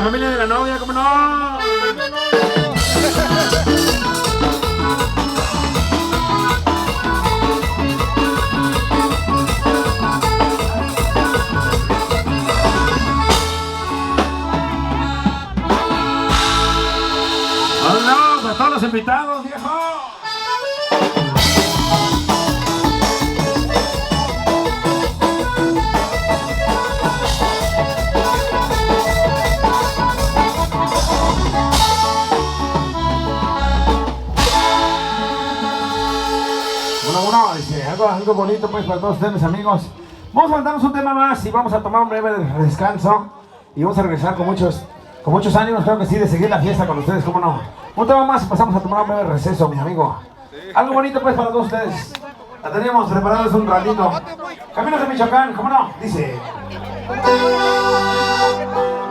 familia de la novia, ¿cómo no? ¡Vámonos a todos los invitados, viejo! Bueno, dice, algo bonito pues para todos ustedes, mis amigos. Vamos a mandarnos un tema más y vamos a tomar un breve descanso y vamos a regresar con muchos ánimos, creo que sí, de seguir la fiesta con ustedes, cómo no. Un tema más y pasamos a tomar un breve receso, mi amigo. Algo bonito pues para todos ustedes. La teníamos preparada hace un ratito. Caminos de Michoacán, cómo no, dice.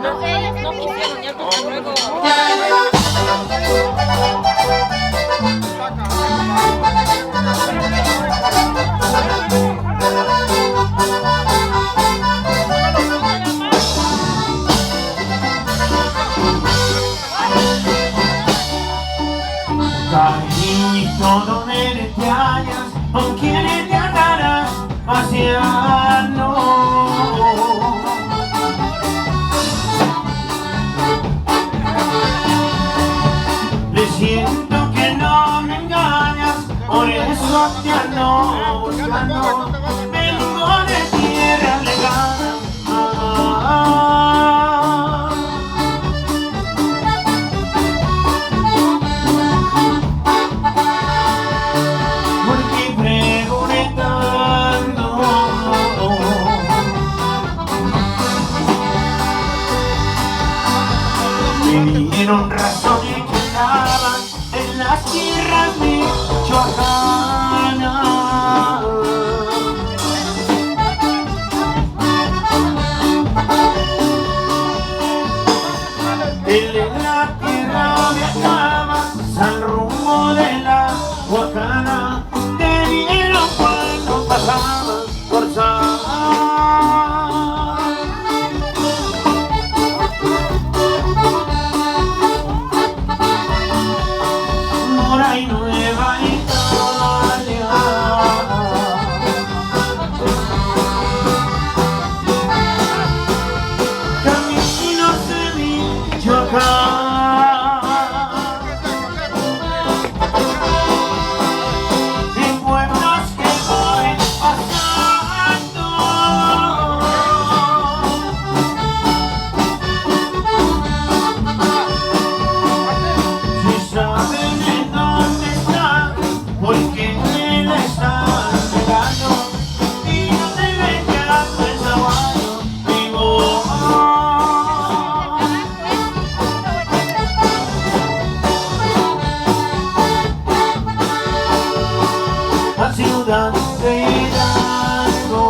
No sé, no quisieron, ya como luego. Cariñito, donde te hallas, con quienes te andarás paseando. Le siento que no me engañas, por eso te ando buscando. Vengo de tierra lejana. Me dieron razón y que estaban en las tierras michoacanas. Él en la tierra viajaba al rumbo de la Huacana. Te vieron cuando pasabas por San. Y Nueva Italia. Caminos de Michoacán. En pueblos que voy pasando. Si saben porque él está pegando y no te vengas el caballo vivo. La ciudad de Hidalgo.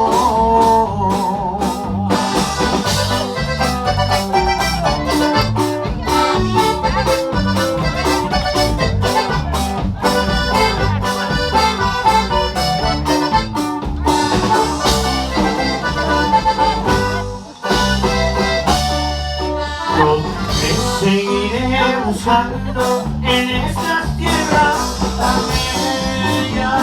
Seguiré buscando en estas tierras bellas.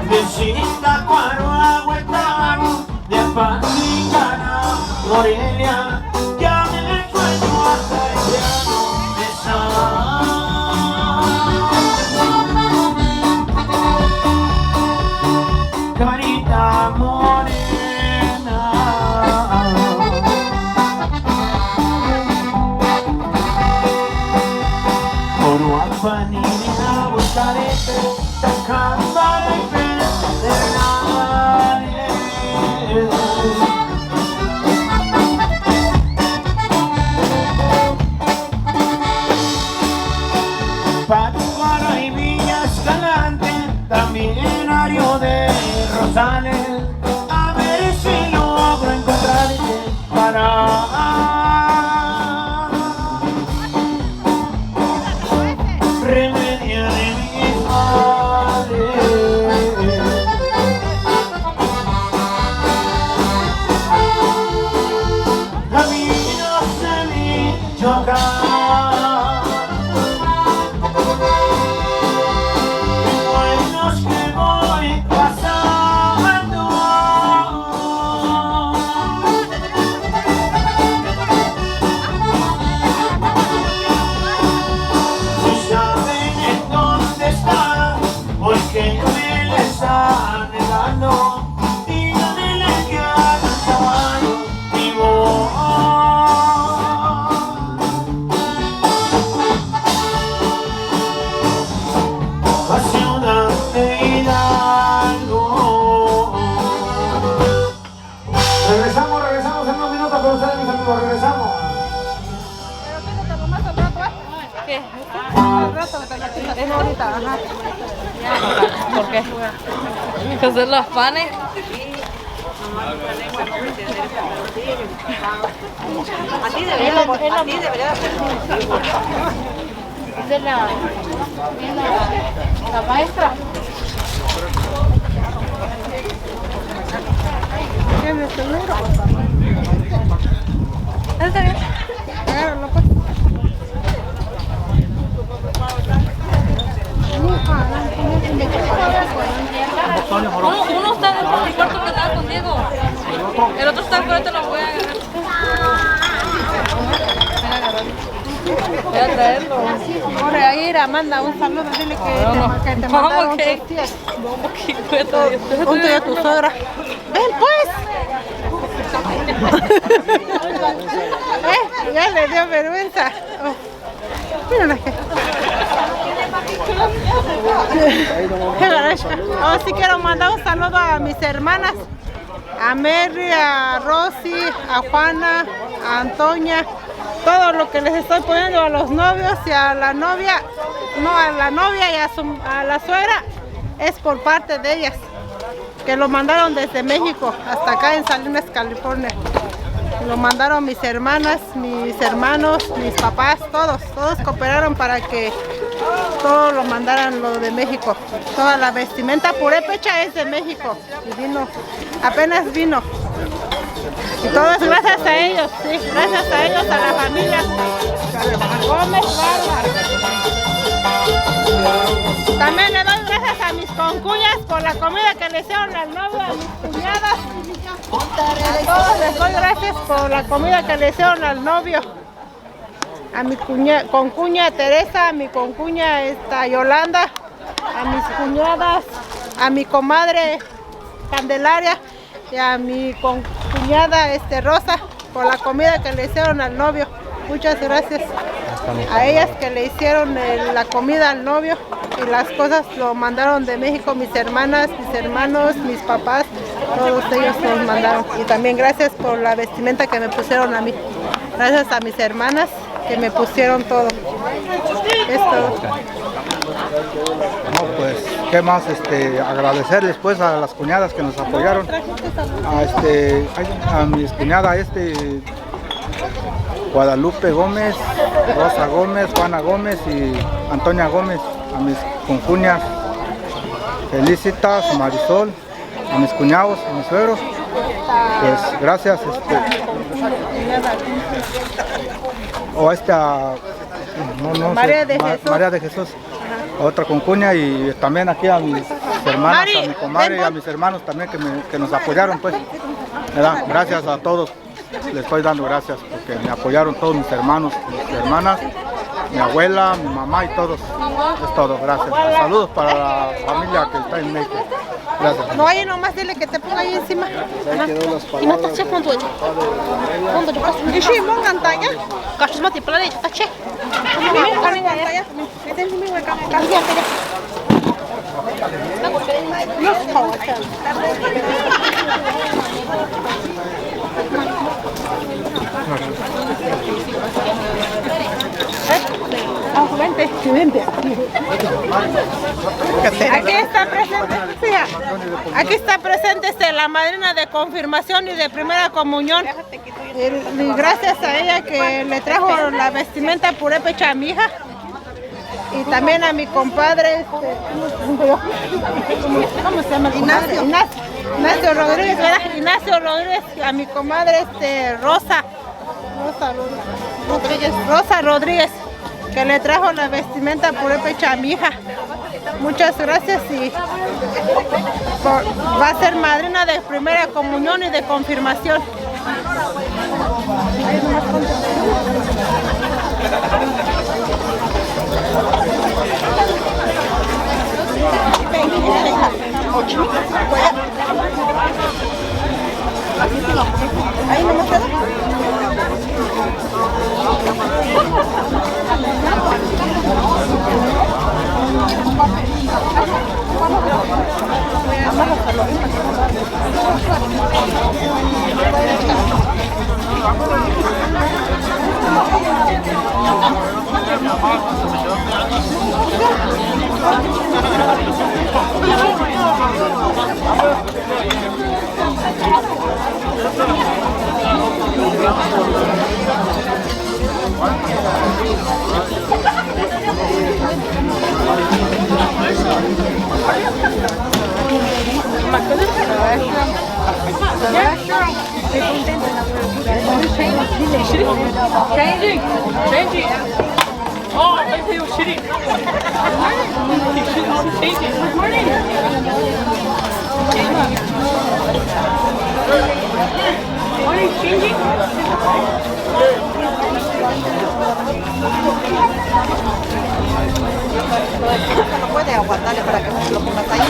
De Zitácuaro a Huetamo, de Apatzingán a Morelia, ya me sueño hasta el llano de San. Carita morena, por Guapanina buscarete, Tacámbara y Pedernales. chocar. Buenos que voy pasando, y saben en dónde están, porque me les han negado. Regresamos en unos minutos con ustedes, mis amigos, regresamos. ¿Qué? Al rato, es ahorita, ajá. ¿Por qué? Because de los panes. A ti debería hacer. De la maestra. ¿Qué me seguro? Está bien. Agárralo pues. Uno está dentro del cuarto que estaba con Diego. El otro está afuera, te lo voy a agarrar. Voy a traerlo. Corre a ir, Amanda, un saludo, dile que te mandaron tus tías. Junto a tu suegra. Ven pues. Ya le dio vergüenza. Oh. Mírala que. Oh, sí quiero mandar un saludo a mis hermanas, a Mary, a Rosy, a Juana, a Antonia, todo lo que les estoy poniendo a los novios y a la novia, no, a la novia y a la suegra, es por parte de ellas, que lo mandaron desde México hasta acá en Salinas, California. Lo mandaron mis hermanas, mis hermanos, mis papás, todos cooperaron para que todo lo mandaran lo de México. Toda la vestimenta purépecha es de México y vino, apenas vino. Y todo es gracias a ellos, sí, gracias a ellos, a la familia Gómez Barba. También le doy gracias a mis concuñas por la comida que le hicieron al novio, a mis cuñadas. A todos les doy gracias por la comida que le hicieron al novio. A mi concuña Teresa, a mi concuña Yolanda, a mis cuñadas, a mi comadre Candelaria y a mi cuñada Rosa por la comida que le hicieron al novio. Muchas gracias a ellas que le hicieron la comida al novio y las cosas lo mandaron de México, mis hermanas, mis hermanos, mis papás, todos ellos los mandaron. Y también gracias por la vestimenta que me pusieron a mí. Gracias a mis hermanas que me pusieron todo. Es todo. No, pues, ¿qué más? Agradecerles pues a las cuñadas que nos apoyaron. A mis cuñadas Guadalupe Gómez, Rosa Gómez, Juana Gómez y Antonia Gómez, a mis concuñas Felicitas, Marisol, a mis cuñados, a mis suegros, pues gracias. María de Jesús, a otra concuña, y también aquí a mis hermanas, a mi comadre y a mis hermanos también que nos apoyaron pues, ¿verdad? Gracias a todos. Les estoy dando gracias porque me apoyaron todos mis hermanos, mis hermanas, mi abuela, mi mamá y todos. Es todo, gracias. Saludos para la familia que está en México. Gracias. No, ahí nomás dile que te ponga ahí encima. Y no te eches con tu hecho. Y sí, mongan talla. Cachos mati pala de tache. Vente. Aquí está presente, aquí está presente la madrina de confirmación y de primera comunión. Y gracias a ella que le trajo la vestimenta purépecha a mi hija. Y también a mi compadre, ¿cómo se llama? Ignacio Rodríguez, ¿verdad? Ignacio Rodríguez, a mi comadre Rosa. ella es Rosa Rodríguez, que le trajo la vestimenta purépecha a mi hija. Muchas gracias y va a ser madrina de primera comunión y de confirmación. Ahí no me queda. Changing. Oh, I think you're shitty. Good morning. What are you changing? No puede aguantarle para que no se lo pongas ahí.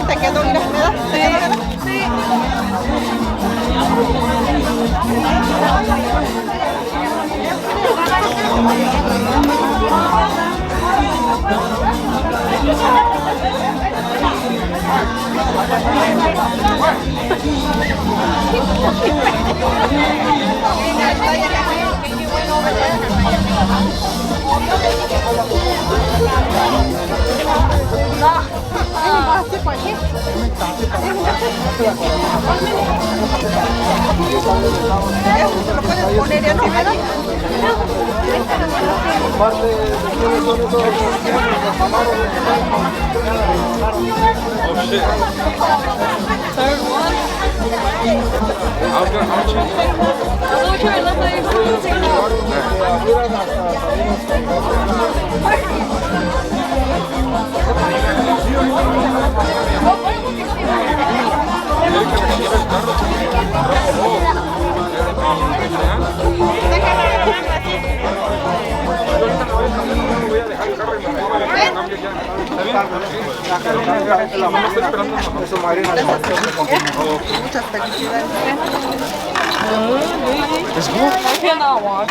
¿Te quedó? Sí. ¿Lo puedes poner así, verdad? Third one. I was gonna change it. So sure, let's say you take it Muchas felicidades. I cannot walk.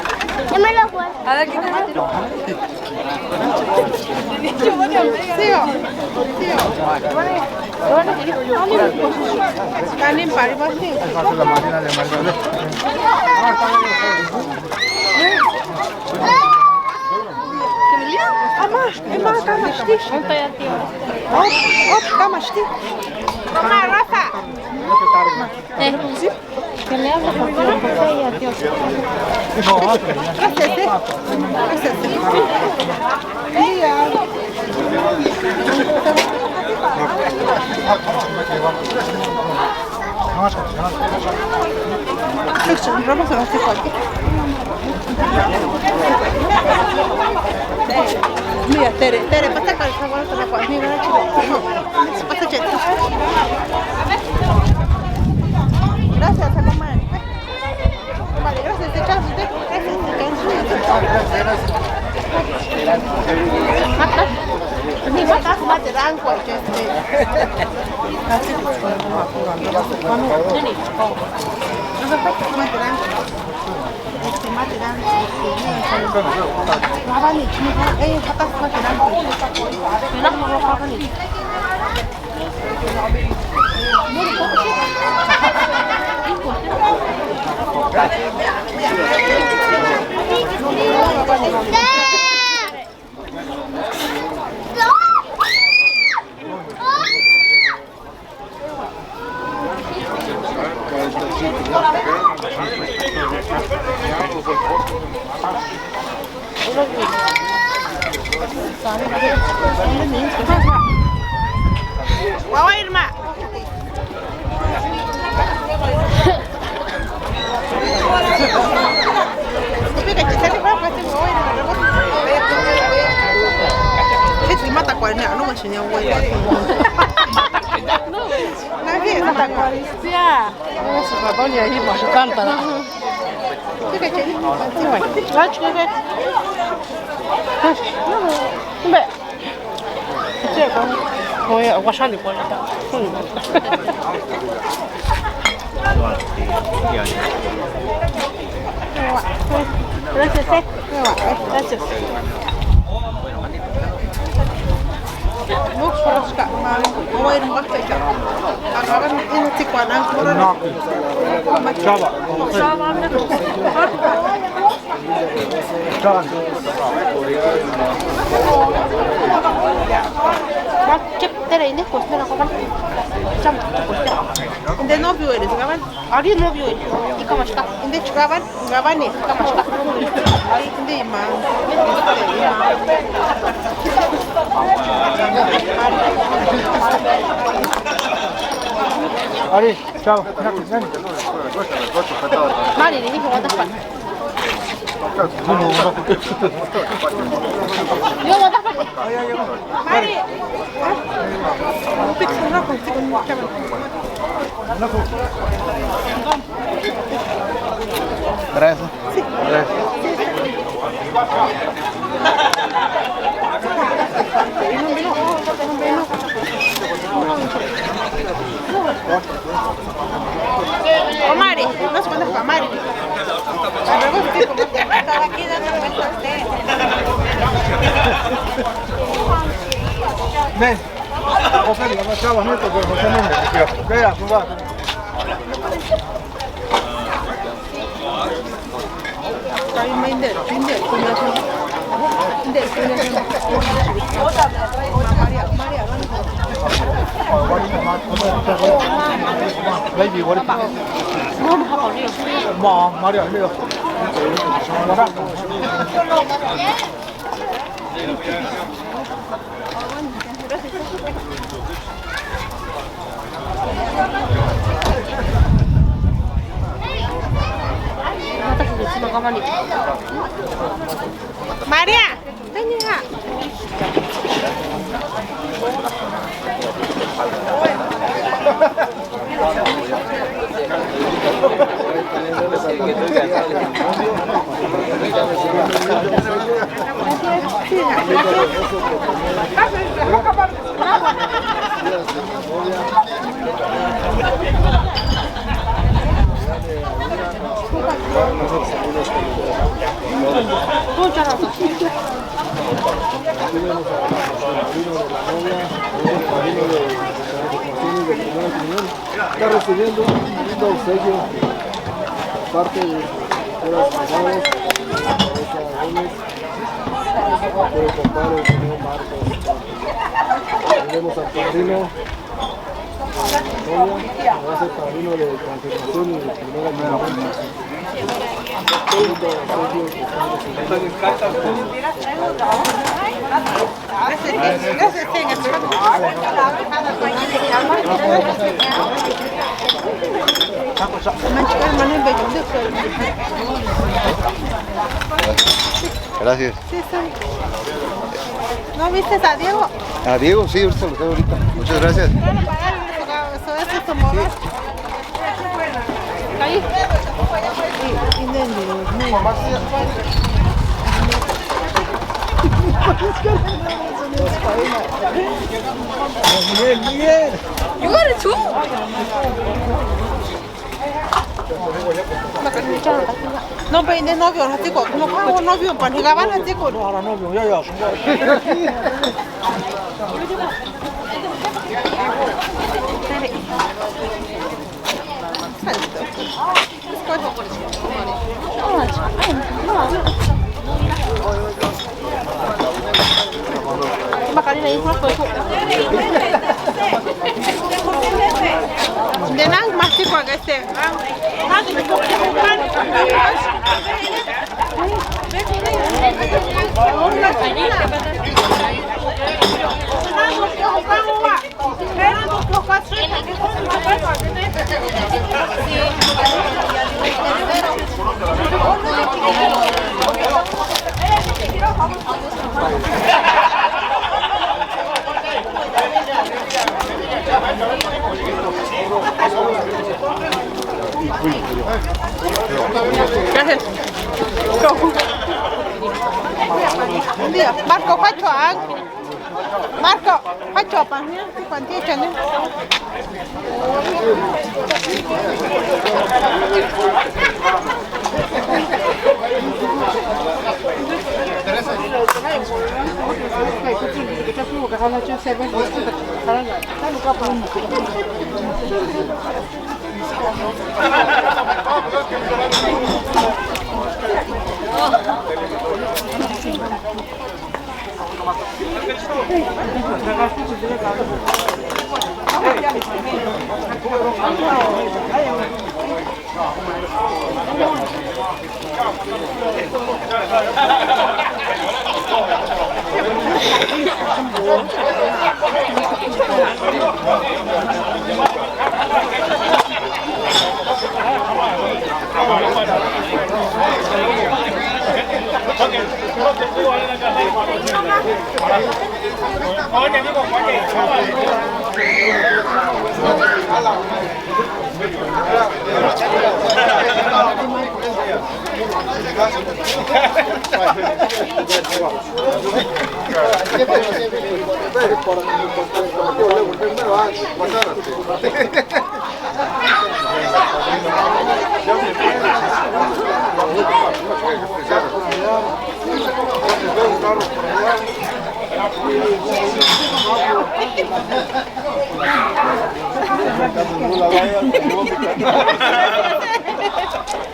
Démelo, Juan. A ver, quítate. Kanin pariba sí. Ama, kamashti. Kamashti. Toma, Rafa. Que le hable por ella, Dios. Vamos a hacer aquí. Mira, Tere, pasa con el sabor de la cual. Mira, pasa cheto. Gracias, a comer. Vale, gracias, te echas usted. Gracias. Ni matas materán cualquier. Así pues, Señor huevo. Lagi tak kuali. Ya. Eso me pone ahí por su cántara. Kita jadi. Acho que é. Bem. Chega. Oi, eu acho que pode estar. Gracias. Gracias. Nuk soros ka malu. Awai rumah kita. Agar ini cikwanan kurang. Chava. Inde novio eres, kawan? Ari novio eres. Ika mas ka. Inde kawan? Kawan ni. Ika mas ka. Inde imam. Ari, chao. Mari ni hijo ada pa. Yo ada pa. Mari. Upik sana kung tikun mo kawan. Gracias. Gracias. O Mari, no se conozco a Mari. Estaba aquí dando vueltas de... Ven. José, la chava, nieto, pero José Méndez. Vea, tú vas. Kami main deh, punya Baby, what is it? Mom, Maria, mira. Maria, ini ha. Está recibiendo un lindo obsequio parte de las casadas, de el compadre del señor Marcos. Tenemos al padrino novia, va a ser padrino de confirmación y de primera comunión. Gracias. ¿No viste a Diego? A Diego, sí, ahorita lo tengo ahorita. Muchas gracias. Eso es tu moda. Ahí. Miguel. You got it too? No, pero de novio, no chico. No pago novio, para llegar a chico. No, ahora novio, ya. Macarena ahí con De nada más chico que este. Gracias. Marco, Pacho, Marco, Pacho,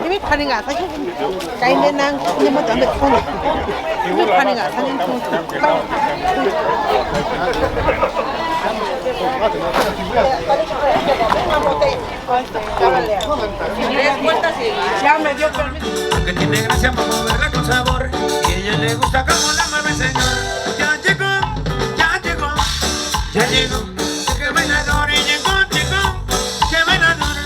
Ini paling nggak saja, kainnya nang, ini mau ambil pun. Ini paling nggak saja pun. Que tiene gracia para moverla con sabor y a ella le gusta como la mueve el señor. Ya llegó, ya llegó, ya llegó, que bailador y llegó, que bailador,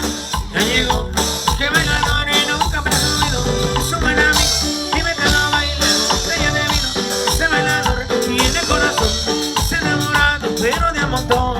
ya llegó, que bailador y nunca me ha subido. Suben a mí y me quedo bailando, botella de vino, ese bailador tiene corazón, es enamorado pero de a montón.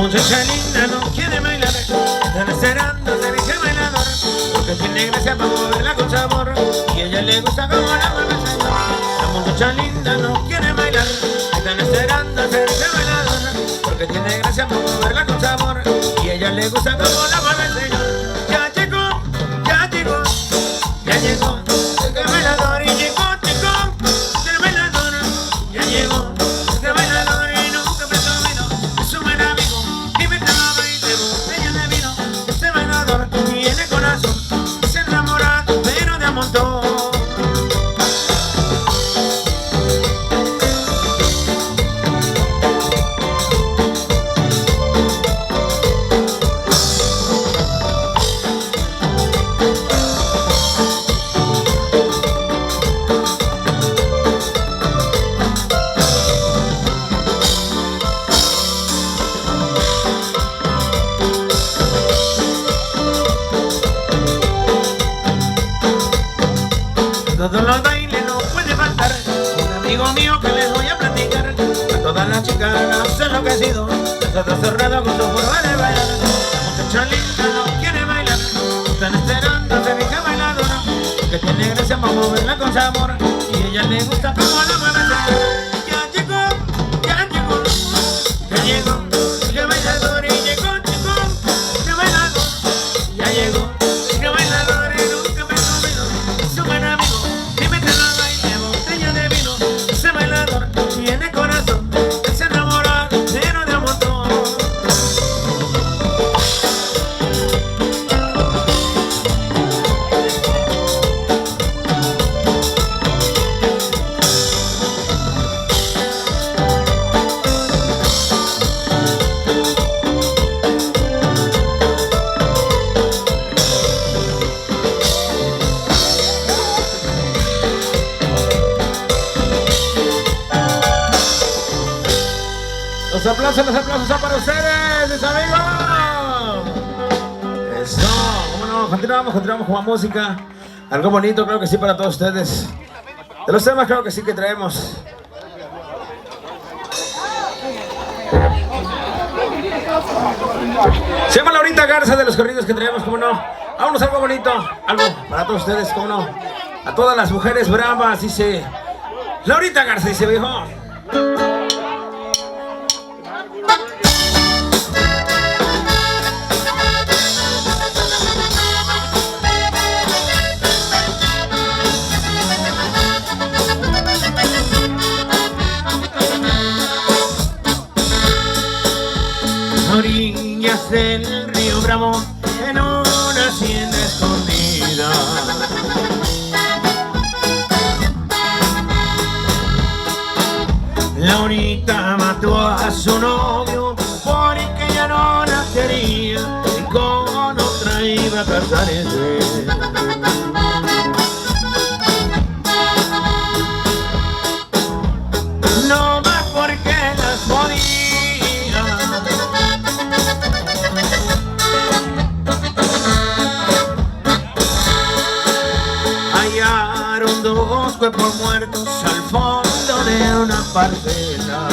Muchacha linda no quiere bailar, están esperando ser ese bailador, porque tiene gracia para moverla con sabor y a ella le gusta como la mueve el señor. La muchacha linda no quiere bailar, están esperando ser ese bailador, porque tiene gracia para moverla con sabor y a ella le gusta como la mueve el señor. Ya llegó, ya llegó, ya llegó, el bailador y llegó, el bailador, ya llegó, el bailador y nunca me olvido, es un buen amigo. Tiene corazón, es enamorado, pero de a montón. Todos los bailes no puede faltar un amigo mío que les voy a platicar. A todas las chicas las ha enloquecido, nosotros cerrados con su forma de bailar. La muchacha linda no quiere bailar, están esperando a ser hija bailadora, que tiene gracia para moverla con sabor y a ella le gusta como la mueve el señor. Ya llegó, ya llegó, ya llegó, el bailador y llegó, el bailador, ya llegó, el bailador y nunca me olvido, es un buen amigo. Tiene corazón, es enamorado, pero de a montón. aplausos, los aplausos son para ustedes, mis amigos. Eso, bueno, continuamos con la música. Algo bonito, creo que sí, para todos ustedes. De los temas, creo que sí que traemos. Se llama Laurita Garza, de los corridos que traemos, cómo no. Vámonos, algo bonito, algo para todos ustedes, cómo no. A todas las mujeres bravas, dice Laurita Garza, dice viejo. Orillas del río Bravo, en una hacienda escondida, Laurita mató a su novio porque ya no la quería y con otra iba a casarse. No más porque las podía. Hallaron dos cuerpos muertos al fondo de una parcela.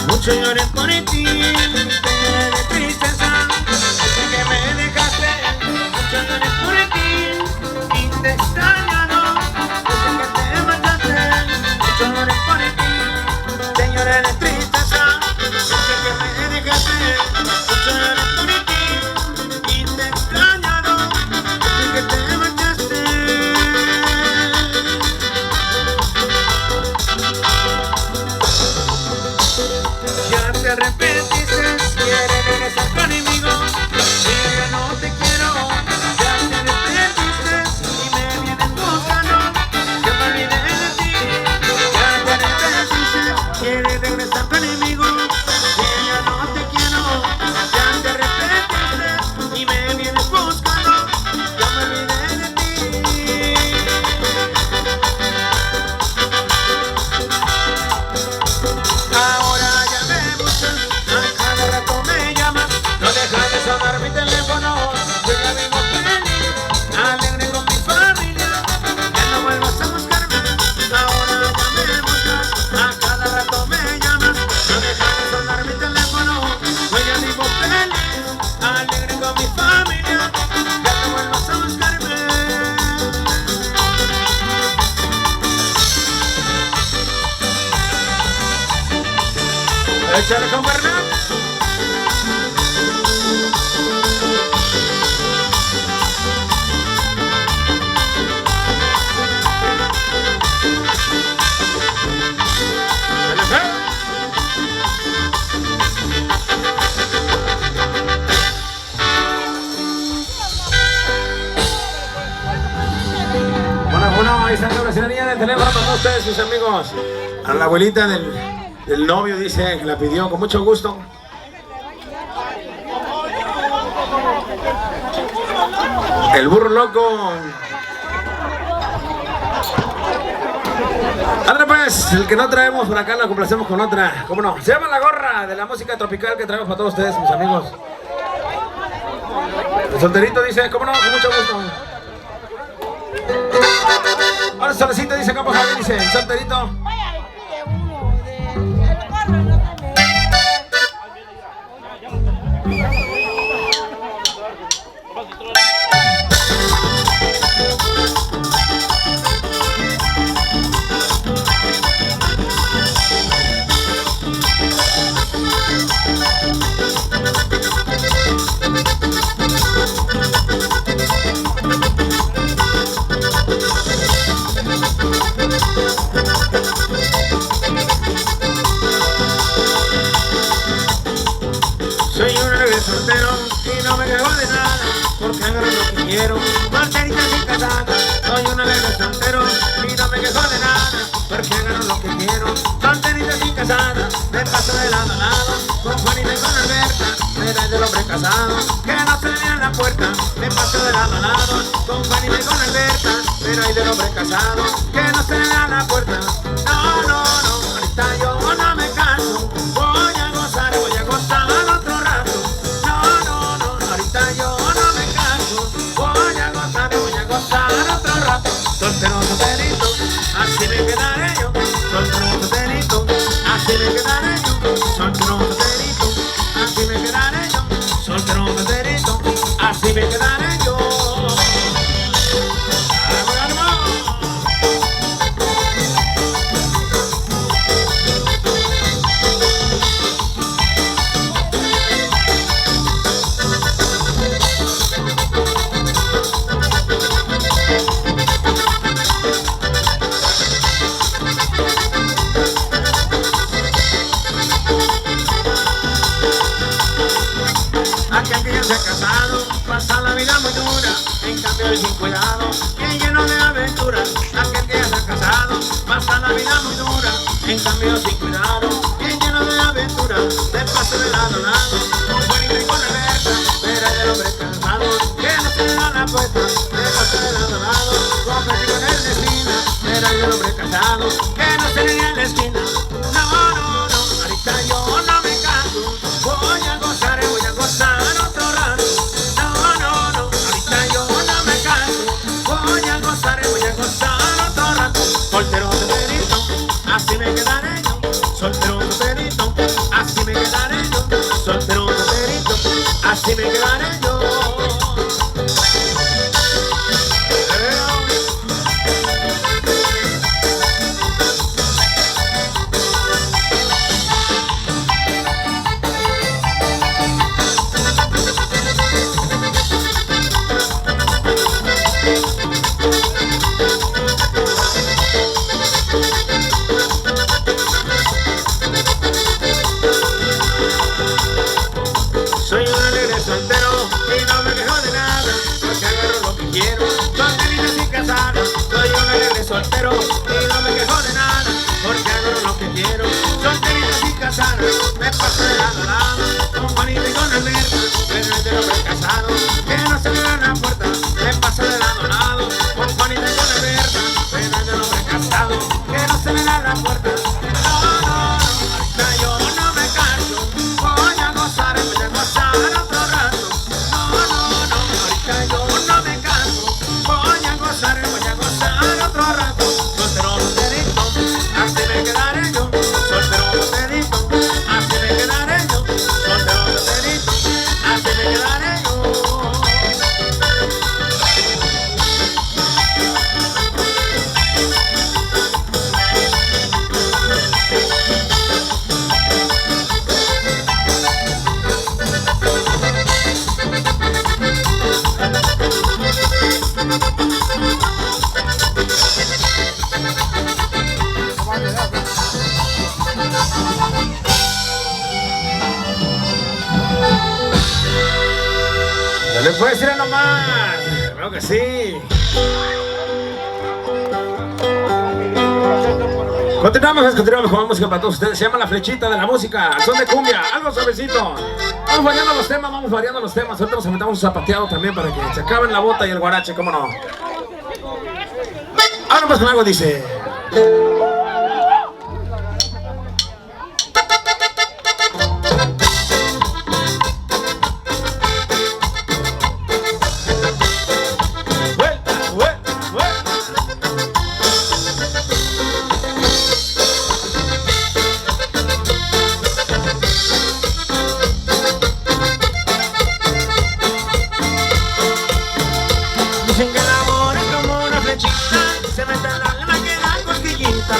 Mucho lloré por ti, de tristeza, desde que me dejaste. Mucho lloré por ti y te he extrañado desde que te marchaste. Mucho lloré por ti, te lloré de tristeza, desde que me dejaste. Mucho lloré por ti y te he extrañado desde que te marchaste. Ya te arrepentiste, quieres regresar conmigo, y ya no te quiero. Ya te arrepentiste y me vienes buscando, que me olvidé de ti. Ya te arrepentiste, quieres regresar conmigo, y ya no te quiero. Ya te arrepentiste y me vienes buscando, que me olvidé de ti. Ahora ya me buscas, a cada rato me llamas, no dejas de sonar mi teléfono. Yo ya vivo feliz, alegre con mi familia, ya no vuelvas a buscarme. Ahora ya me buscas, a cada rato me llamas, no dejas de sonar mi teléfono. Yo ya vivo feliz, alegre con mi familia, ya no vuelvas a buscarme. Échale con Bernat. Bueno, ahí está la brasileña del teléfono para todos ustedes, mis amigos. A la abuelita del novio, dice que la pidió con mucho gusto. El burro loco. Ahora pues, el que no traemos por acá lo complacemos con otra. ¿Cómo no? Se llama La Gorra, de la música tropical que traemos para todos ustedes, mis amigos. El solterito dice, ¿cómo no? Con mucho gusto. Ahora el solecito dice, ¿cómo Javier? Dice, el solterito. quiero, solterita y casada, me paso de lado a lado, con Juanita y con Alberta, pero es del hombre casado, que no se le a la puerta, me paso de lado a lado, con Juanita y con Alberta, pero hay del hombre casado, que no se le a la puerta. No, no, no, ahorita yo no me caso, voy a gozar otro rato. No, no, no, ahorita yo no me caso, voy a gozar otro rato. Soltero, solterito, así me quedaré yo. Soltero, solterito, así me quedaré yo. Soltero, solterito, así me quedaré yo. Soltero, solterito, así me quedaré yo. Aquel que ya se ha casado pasa la vida muy dura, en cambio el sin cuidado, bien lleno de aventuras. Aquel que ya se ha casado pasa la vida muy dura, en cambio sin cuidado, bien lleno de aventuras. De paso de lado a lado, con Juanita y con Alberta, pero es del hombre cansado, que no se le da la puesta. De paso de lado a lado, con Juanita y con el destino, pero es del hombre casado, que no se le da en la esquina. No, no, no, ahorita yo no me caso, voy a gozar otro rato. No, no, no, ahorita yo no me caso, voy a gozar otro rato. Soltero, solterito, así me quedaré yo. Soltero, solterito, así me quedaré yo. Soltero, solterito, así me quedaré yo. Soy un alegre soltero y no me quejo de nada, porque agarro lo que quiero, solterita y casada. Soy un alegre soltero y no me quejo de nada, porque agarro lo que quiero, solterita y casada. Me paso de lado a lado, con Juanita y con Alberta, pero es del hombre casado, que no se le da la puerta. Me paso de lado a lado, con Juanita y con Alberta, pero es del hombre casado, que no se le da la puerta. No, no, no, ahorita yo no me caso, voy a gozar otro rato. No, no, no, ahorita yo no me caso, voy a gozar otro rato. Soltero, solterito, así me quedaré yo. Soltero, solterito, así me quedaré yo. Soltero, solterito, así me quedaré yo. ¿No le puedes decir nomás? Creo que sí. Continuamos con música para todos ustedes. Se llama La Flechita de la Música. Son de cumbia, algo suavecito. Vamos variando los temas, Ahorita nos aventamos un zapateado también para que se acaben la bota y el guarache, cómo no. Ahora pues con algo dice. Dicen que el amor es como una flechita, se mete en el alma que da cosquillita.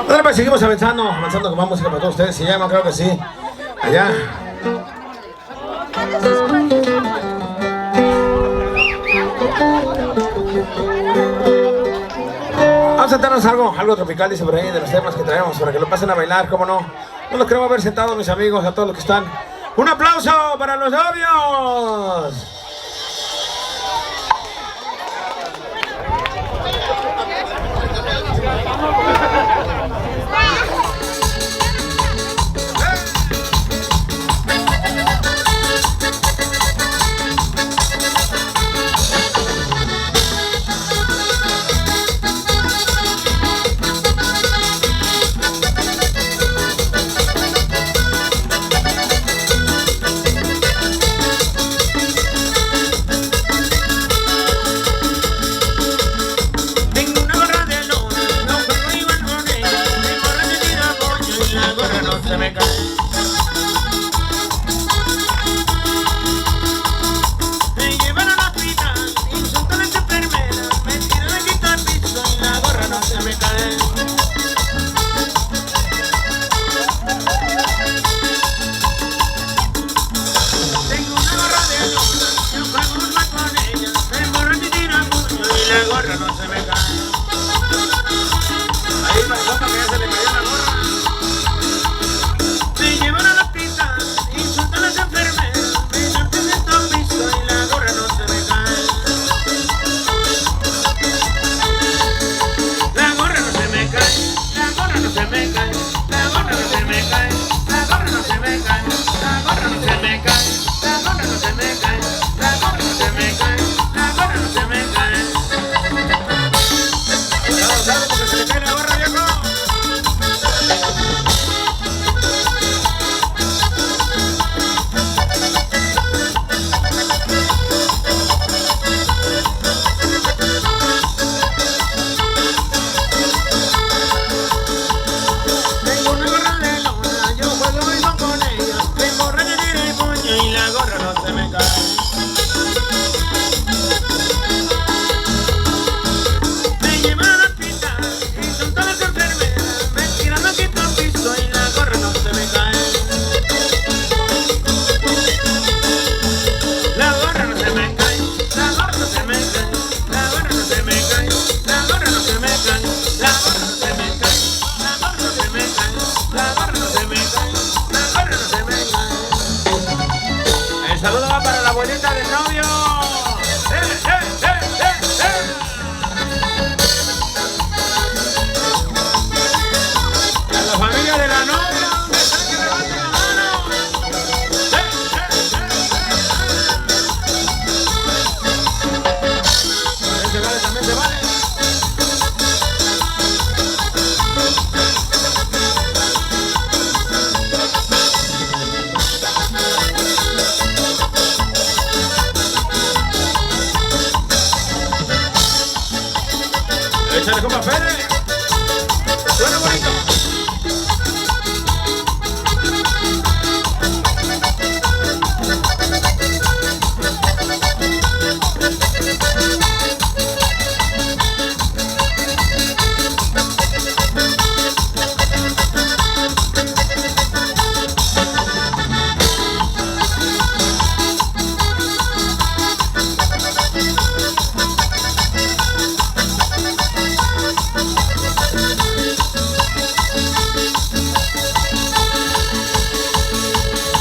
Ahora pues seguimos avanzando con más música para todos ustedes. Se llama, creo que sí. Allá. Vamos a sentarnos algo tropical, dice por ahí, de los temas que traemos, para que lo pasen a bailar, cómo no. No los queremos ver sentados, mis amigos, a todos los que están. ¡Un aplauso para los novios! Échale, compa Fede. Suena bonito.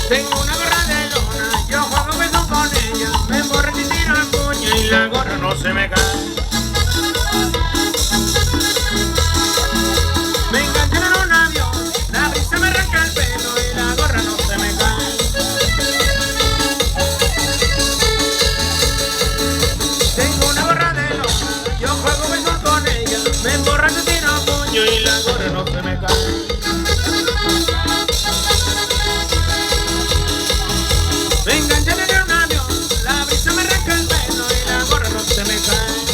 Tengo una gorra de lona, yo juego beso con ella, me emborracho y tiro el puño y la gorra no se me cae. Me enganché en un avión, la brisa me arranca el pelo y la gorra no se me cae. Tengo una gorra de lona, yo juego beso con ella, me emborracho y tiro el puño y la gorra no se me cae. Me enganché en un avión, la brisa me arranca el pelo y la gorra no se me cae.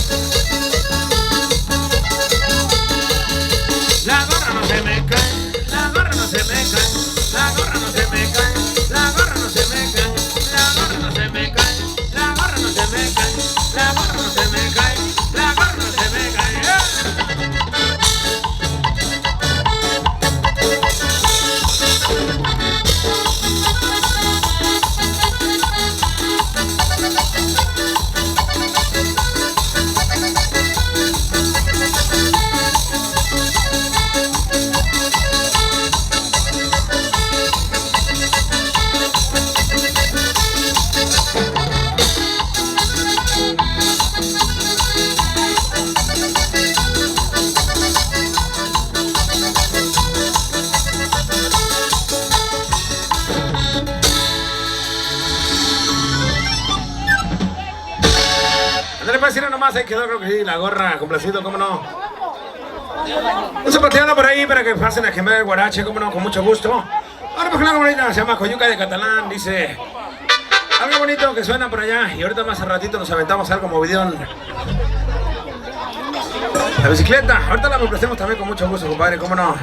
Ándale, pues, ir nomás, ahí quedó, creo que sí, la gorra, complacido, cómo no. Un zapateando por ahí para que pasen a quemar el guarache, cómo no, con mucho gusto. Ahora pues una bonita, se llama Coyuca de Catalán, dice... Algo bonito que suena por allá, y ahorita más a ratito nos aventamos algo movidón. La bicicleta, ahorita la prestemos también con mucho gusto, compadre, cómo no.